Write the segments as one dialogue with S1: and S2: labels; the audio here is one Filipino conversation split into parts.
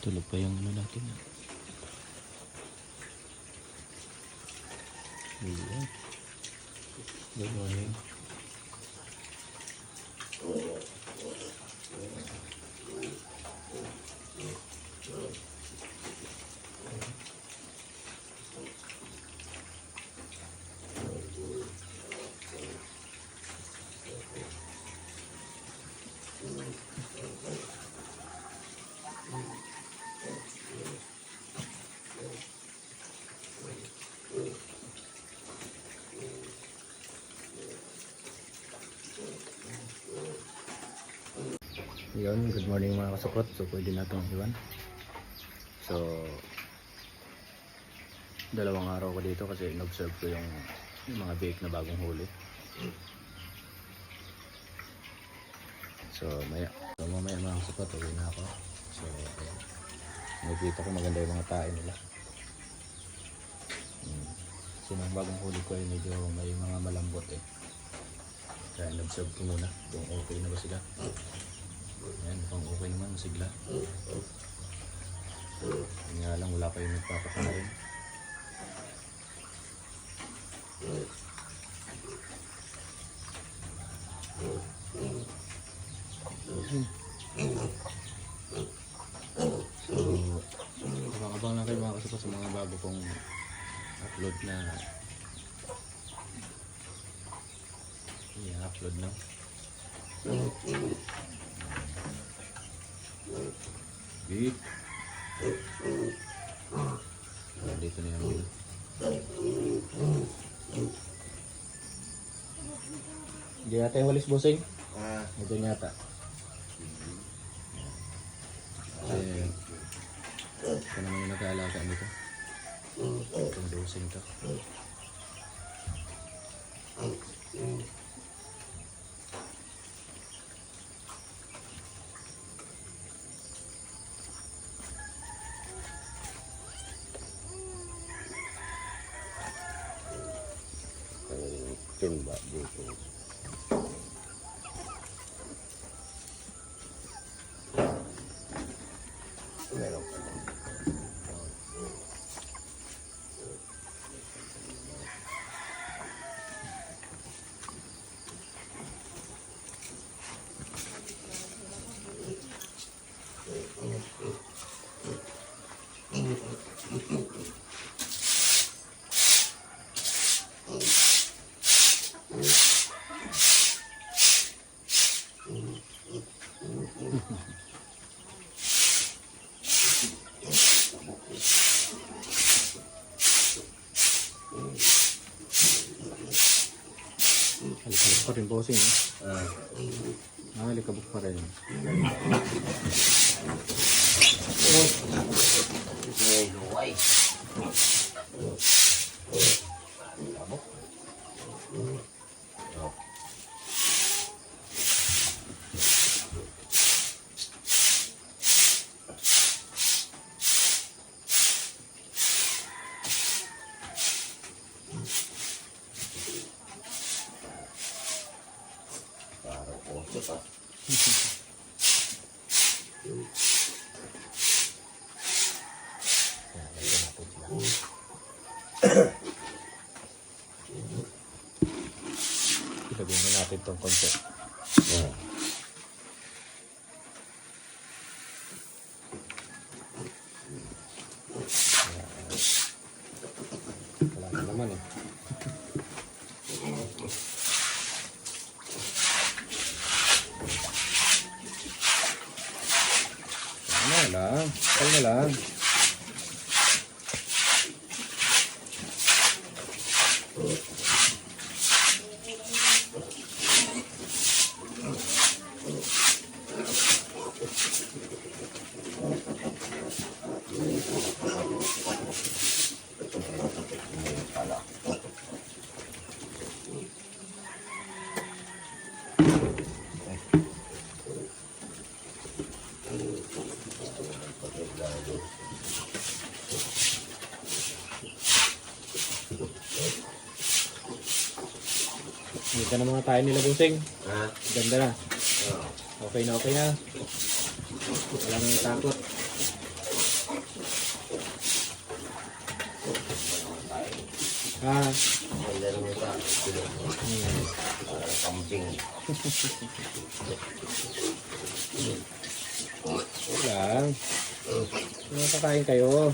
S1: Tulog pa yung ano natin. Ayan. Good morning. Yun, good morning mga kasukot. So pwede na itong iwan. So dalawang araw ko dito kasi in-observe ko yung mga bake na bagong huli. So mamaya mga kasukot, uwi na ako. So nakikita ko maganda yung mga tae nila. So yung bagong huli ko ay medyo may mga malambot eh. Kaya in-observe ko muna kung okay na ba sila. Ayan, mukhang okay naman, masigla. Nga lang, wala pa yung nagpapakain. So, abang-abang lang kayo mga kasuko sa mga bago kong upload na i-upload na. Beep. Dito na yung hindi yata yung walis bossing? Ito yata. Ito naman yung nag-aalaga nito. Itong dosing to.
S2: Timba dito. Meron ka lang.
S1: Halikabok pa rin bossing eh. Halikabok pa rin.
S2: Luway.
S1: Ilagay na natin itong konti. Wala na naman eh. Kaya na lang. Ganda na mga tayo nila busing. Ganda na. Okay na, okay na. Wala nang takot. Ah,
S2: May laro mo sa camping.
S1: lang. Nakakain kayo.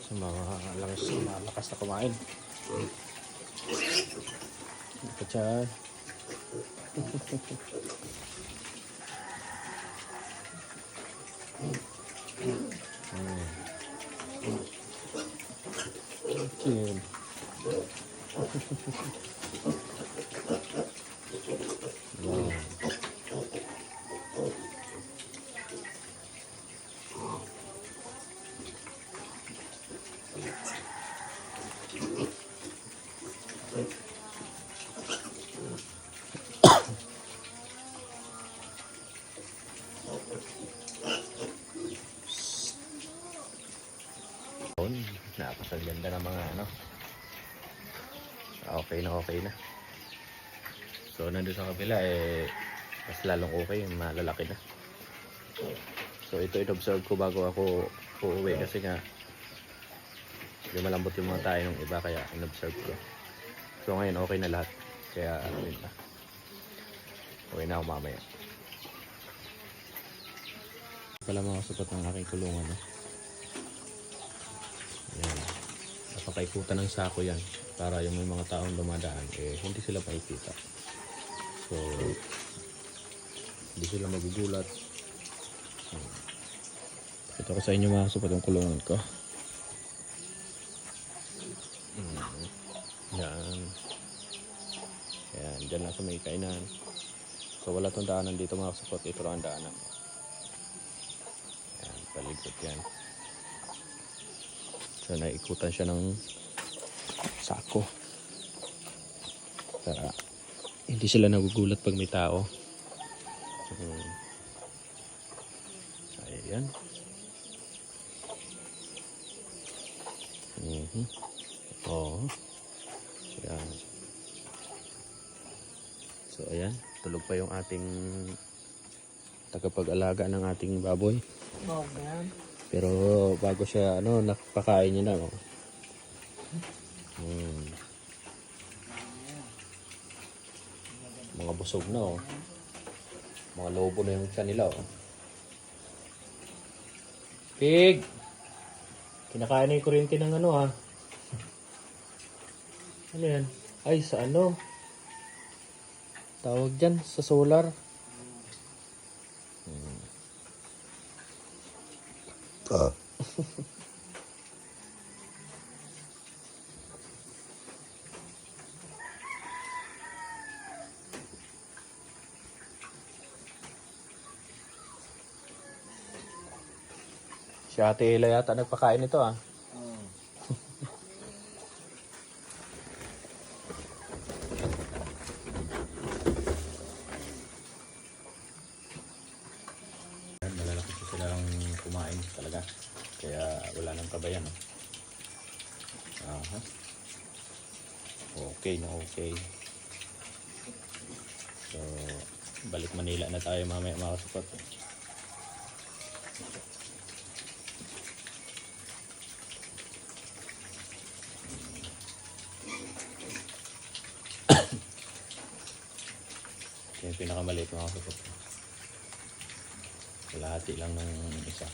S1: Sa mga malakas na kumain. Ito dyan. Chill. Wow. Napakaganda ng mga ano. Okay na. So nandun sa kabila mas lalong okay, malalaki na. So ito in-observe ko bago ako uuwi kasi nga yung malambot yung mga tayo ng iba kaya in-observe ko. So ngayon okay na lahat. Kaya yun na. Okay na ako mamaya. Pala mga sukat ng aking kulungan. Yan. Napakaikutan ng sako yan para yung may mga taong dumadaan hindi sila makikita. So hindi sila magugulat. Ito ko sa inyo mga sukat ng kulungan ko. Yan. Yan, dyan lang sa may kainan. So wala tong daanan dito mga sukat. Ito lang ang daanan. Yan, paligod yan. So naikutan siya ng sako para hindi sila nagugulat pag may tao. Ayan. Oo. Ayan. So ayan, tulog pa yung ating tagapag-alaga ng ating baboy. Pero bago siya napakain niya na. Mga busog na mga lobo na yung kanila Pig! Kinakain na yung kuryente ng Ano yan? Ay, sa tawag dyan, sa solar. Si Ate Ela yata nagpakain nito Malalaki po silang kumain talaga. Kaya wala nang kabayan. Aha. Okay na okay. So, balik Manila na tayo mamaya mga kasupat. Yung pinakamaliit mga kasupat. Kalahati lang ng isa.